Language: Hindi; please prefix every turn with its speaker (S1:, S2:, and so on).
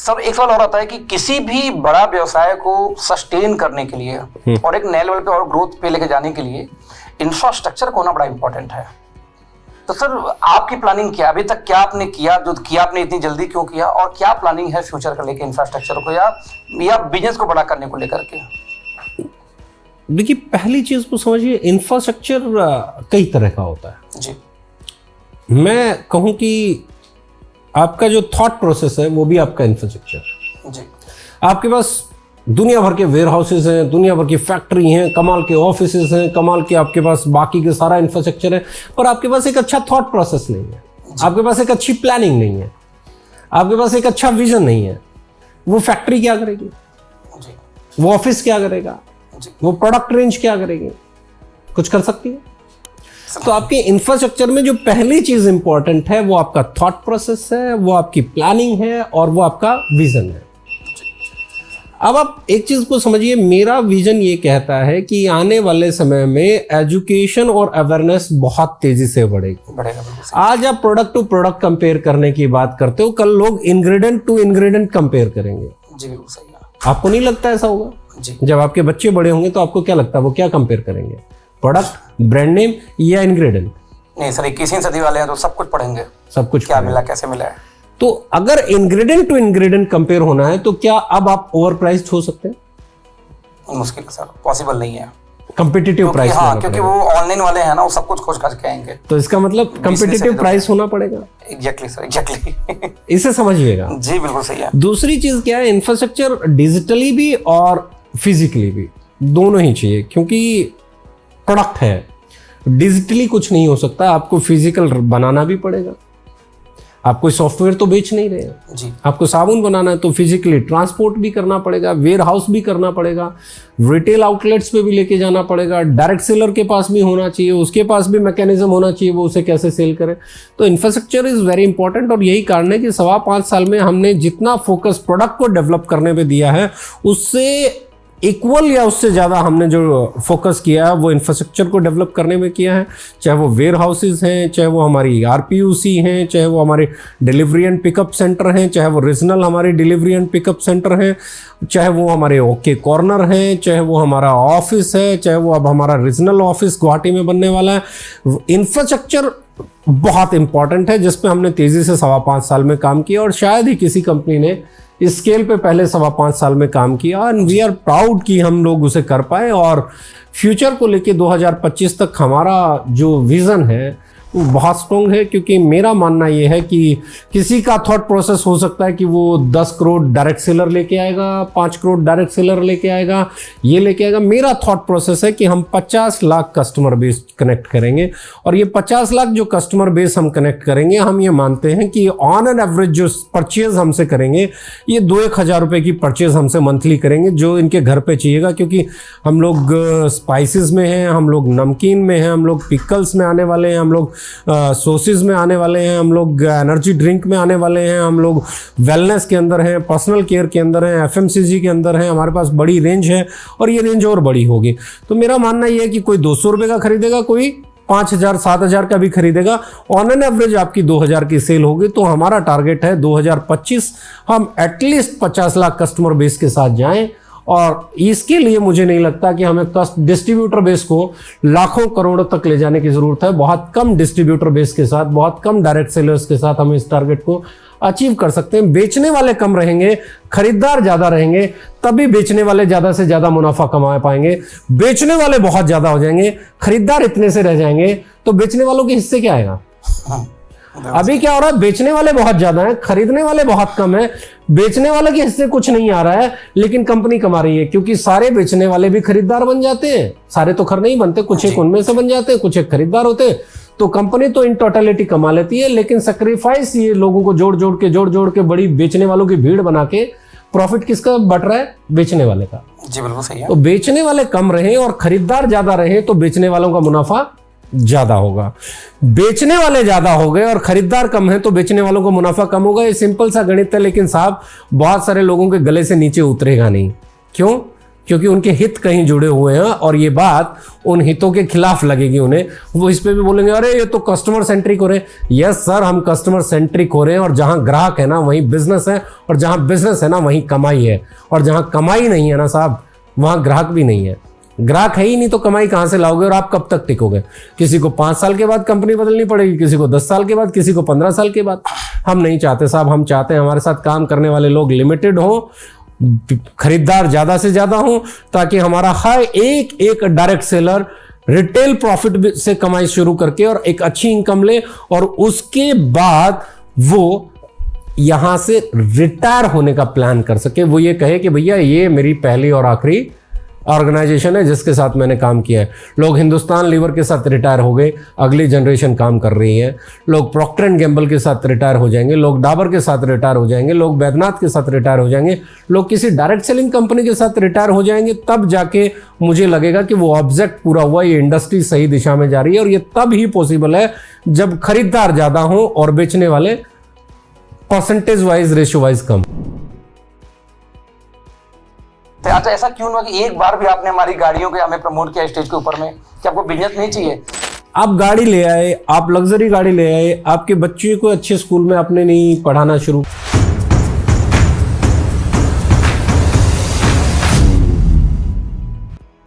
S1: सर एक सवाल और आता है कि किसी भी बड़ा व्यवसाय को सस्टेन करने के लिए और एक नए लेवल पे और ग्रोथ पे लेके जाने के लिए इंफ्रास्ट्रक्चर को होना बड़ा इंपॉर्टेंट है। तो सर आपकी प्लानिंग क्या, अभी तक क्या आपने किया, जो किया आपने इतनी जल्दी क्यों किया, और क्या प्लानिंग है फ्यूचर को लेके इंफ्रास्ट्रक्चर को या बिजनेस को बड़ा करने को लेकर के?
S2: देखिए, पहली चीज को समझिए, इंफ्रास्ट्रक्चर कई तरह का होता है
S1: जी।
S2: मैं कहूं कि आपका जो थॉट प्रोसेस है वो भी आपका इंफ्रास्ट्रक्चर
S1: जी।
S2: आपके पास दुनिया भर के वेयर हाउसेज हैं, दुनिया भर की फैक्ट्री हैं, कमाल के ऑफिसेज हैं, कमाल के आपके पास बाकी के सारा इंफ्रास्ट्रक्चर है, पर आपके पास एक अच्छा थॉट प्रोसेस नहीं है, आपके पास एक अच्छी प्लानिंग नहीं है, आपके पास एक अच्छा विजन नहीं है। वो फैक्ट्री क्या करेगी
S1: जी।
S2: वो ऑफिस क्या करेगा
S1: जी।
S2: वो प्रोडक्ट रेंज क्या करेगी? कुछ कर सकती है? तो आपके इंफ्रास्ट्रक्चर में जो पहली चीज इंपॉर्टेंट है वो आपका थॉट प्रोसेस है, वो आपकी प्लानिंग है और वो आपका विजन है। अब आप एक चीज को समझिए, मेरा विजन ये कहता है कि आने वाले समय में एजुकेशन और अवेयरनेस बहुत तेजी से बढ़ेगा। आज आप प्रोडक्ट टू प्रोडक्ट कंपेयर करने की बात करते हो, कल लोग इंग्रेडिएंट टू इंग्रेडिएंट कंपेयर करेंगे।
S1: जी बिल्कुल सही है।
S2: आपको नहीं लगता ऐसा होगा?
S1: जी।
S2: जब आपके बच्चे बड़े होंगे तो आपको क्या लगता है वो क्या कंपेयर करेंगे? प्रोडक्ट, ब्रांड नेम या इंग्रेडिएंट?
S1: नहीं सर, 21वीं सदी वाले हैं तो सब कुछ पढ़ेंगे,
S2: सब कुछ
S1: क्या मिला, कैसे मिला है।
S2: तो अगर इंग्रेडिएंट टू इंग्रेडिएंट कंपेयर होना है तो क्या अब आप ओवर प्राइस्ड हो सकते हैं?
S1: मुश्किल है सर, पॉसिबल नहीं है।
S2: कंपिटिटिव प्राइस,
S1: हाँ, क्योंकि वो ऑनलाइन वाले हैं ना, वो सब कुछ खोज खर्च के आएंगे,
S2: तो इसका मतलब कंपिटिटिव प्राइस होना पड़ेगा।
S1: Exactly sir, exactly.
S2: इसे समझिएगा।
S1: जी बिल्कुल सही है।
S2: दूसरी चीज क्या है, इंफ्रास्ट्रक्चर डिजिटली भी और फिजिकली भी दोनों ही चाहिए, क्योंकि प्रोडक्ट है, डिजिटली कुछ नहीं हो सकता, आपको फिजिकल बनाना भी पड़ेगा। आप कोई सॉफ्टवेयर तो बेच नहीं रहे हैं
S1: जी।
S2: आपको साबुन बनाना है तो फिजिकली ट्रांसपोर्ट भी करना पड़ेगा, वेयर हाउस भी करना पड़ेगा, रिटेल आउटलेट्स पे भी लेके जाना पड़ेगा, डायरेक्ट सेलर के पास भी होना चाहिए, उसके पास भी मैकेनिज्म होना चाहिए वो उसे कैसे सेल करे। तो इंफ्रास्ट्रक्चर इज वेरी इंपॉर्टेंट, और यही कारण है कि 5.25 साल में हमने जितना फोकस प्रोडक्ट को डेवलप करने पे दिया है उससे इक्वल या उससे ज़्यादा हमने जो फोकस किया है वो इंफ्रास्ट्रक्चर को डेवलप करने में किया है। चाहे वो वेयर हाउसेज हैं, चाहे वो हमारी आरपीयूसी हैं, चाहे वो हमारे डिलीवरी एंड पिकअप सेंटर हैं, चाहे वो रीजनल हमारे डिलीवरी एंड पिकअप सेंटर हैं, चाहे वो हमारे ओके कॉर्नर हैं, चाहे वो हमारा ऑफिस है, चाहे वो अब हमारा रीजनल ऑफिस गुवाहाटी में बनने वाला है। इंफ्रास्ट्रक्चर बहुत इंपॉर्टेंट है जिस पे हमने तेज़ी से 5.25 साल में काम किया, और शायद ही किसी कंपनी ने इस स्केल पे पहले 5.25 साल में काम किया, एंड वी आर प्राउड कि हम लोग उसे कर पाए। और फ्यूचर को लेके 2025 तक हमारा जो विज़न है वो बहुत स्ट्रॉन्ग है, क्योंकि मेरा मानना ये है कि किसी का थॉट प्रोसेस हो सकता है कि वो 10 करोड़ डायरेक्ट सेलर लेके आएगा, 5 करोड़ डायरेक्ट सेलर लेके आएगा, ये लेके आएगा। मेरा थॉट प्रोसेस है कि हम 50 लाख कस्टमर बेस कनेक्ट करेंगे, और ये 50 लाख जो कस्टमर बेस हम कनेक्ट करेंगे, हम ये मानते हैं कि ऑन एन एवरेज जो परचेज हमसे करेंगे ये 2-1 हज़ार रुपये की परचेज हमसे मंथली करेंगे, जो इनके घर पे चाहिएगा। क्योंकि हम लोग स्पाइसेस में हैं, हम लोग नमकीन में हैं, हम लोग पिकल्स में आने वाले हैं, हम लोग सोसेस में आने वाले हैं, हम लोग एनर्जी ड्रिंक में आने वाले हैं, हम लोग वेलनेस के अंदर हैं, पर्सनल केयर के अंदर हैं, एफएमसीजी के अंदर हैं। हमारे पास बड़ी रेंज है और ये रेंज और बड़ी होगी। तो मेरा मानना ये है कि कोई 200 रुपये का खरीदेगा, कोई 5,000 7,000 का भी खरीदेगा, ऑन एन एवरेज आपकी 2,000 की सेल होगी। तो हमारा टारगेट है 2025 हम एटलीस्ट 50 लाख कस्टमर बेस के साथ जाएं, और इसके लिए मुझे नहीं लगता कि हमें डिस्ट्रीब्यूटर बेस को लाखों करोड़ों तक ले जाने की जरूरत है। बहुत कम डिस्ट्रीब्यूटर बेस के साथ, बहुत कम डायरेक्ट सेलर्स के साथ हम इस टारगेट को अचीव कर सकते हैं। बेचने वाले कम रहेंगे, खरीदार ज्यादा रहेंगे, तभी बेचने वाले ज्यादा से ज्यादा मुनाफा कमा पाएंगे। बेचने वाले बहुत ज्यादा हो जाएंगे, खरीदार इतने से रह जाएंगे, तो बेचने वालों के हिस्से क्या आएगा? अभी क्या हो रहा है, बेचने वाले बहुत ज्यादा हैं, खरीदने वाले बहुत कम है, बेचने वाले के हिस्से कुछ नहीं आ रहा है, लेकिन कंपनी कमा रही है, क्योंकि सारे बेचने वाले भी खरीदार बन जाते हैं। सारे तो खर नहीं बनते, कुछ एक उनमें से बन जाते हैं, कुछ एक खरीदार होते हैं। तो कंपनी तो इन टोटलिटी कमा लेती है, लेकिन सेक्रीफाइस ये लोगों को जोड़ जोड़ के बड़ी बेचने वालों की भीड़ बना के प्रॉफिट किसका बट रहा है? बेचने वाले का।
S1: जी बिल्कुल सही है।
S2: तो बेचने वाले कम रहे और खरीदार ज्यादा रहे तो बेचने वालों का मुनाफा ज्यादा होगा। बेचने वाले ज्यादा हो गए और खरीदार कम है तो बेचने वालों को मुनाफा कम होगा। ये सिंपल सा गणित है, लेकिन साहब बहुत सारे लोगों के गले से नीचे उतरेगा नहीं। क्यों? क्योंकि उनके हित कहीं जुड़े हुए हैं और ये बात उन हितों के खिलाफ लगेगी उन्हें। वो इस पे भी बोलेंगे अरे ये तो कस्टमर सेंट्रिक हो रहे हैं। यस सर, हम कस्टमर सेंट्रिक हो रहे हैं, और जहां ग्राहक है ना वहीं बिजनेस है, और जहां बिजनेस है ना वहीं कमाई है, और जहां कमाई नहीं है ना साहब वहां ग्राहक भी नहीं है। ग्राहक है ही नहीं तो कमाई कहां से लाओगे, और आप कब तक टिकोगे? किसी को 5 साल के बाद कंपनी बदलनी पड़ेगी, किसी को 10 साल के बाद, किसी को 15 साल के बाद। हम नहीं चाहते साहब, हम चाहते हैं हमारे साथ काम करने वाले लोग लिमिटेड हों, खरीदार ज्यादा से ज्यादा हो, ताकि हमारा हर एक डायरेक्ट सेलर रिटेल प्रॉफिट से कमाई शुरू करके और एक अच्छी इनकम ले, और उसके बाद वो यहां से रिटायर होने का प्लान कर सके। वो ये कहे कि भैया ये मेरी पहली और आखिरी ऑर्गेनाइजेशन है जिसके साथ मैंने काम किया है। लोग हिंदुस्तान लीवर के साथ रिटायर हो गए, अगली जनरेशन काम कर रही है। लोग प्रॉक्टर एंड गैम्बल के साथ रिटायर हो जाएंगे, लोग डाबर के साथ रिटायर हो जाएंगे, लोग बैद्यनाथ के साथ रिटायर हो जाएंगे, लोग किसी डायरेक्ट सेलिंग कंपनी के साथ रिटायर हो जाएंगे। तब जाके मुझे लगेगा कि वो ऑब्जेक्ट पूरा हुआ, ये इंडस्ट्री सही दिशा में जा रही है। और ये तब ही पॉसिबल है जब खरीदार ज्यादा हो और बेचने वाले परसेंटेज वाइज, रेशियो वाइज कम।
S1: अच्छा, ऐसा क्यों हुआ कि एक बार भी आपने हमारी गाड़ियों के हमें प्रमोट किया स्टेज के ऊपर में कि आपको बिजनेस नहीं चाहिए?
S2: आप गाड़ी ले आए, आप लग्जरी गाड़ी ले आए, आपके बच्चे को अच्छे स्कूल में आपने नहीं पढ़ाना शुरू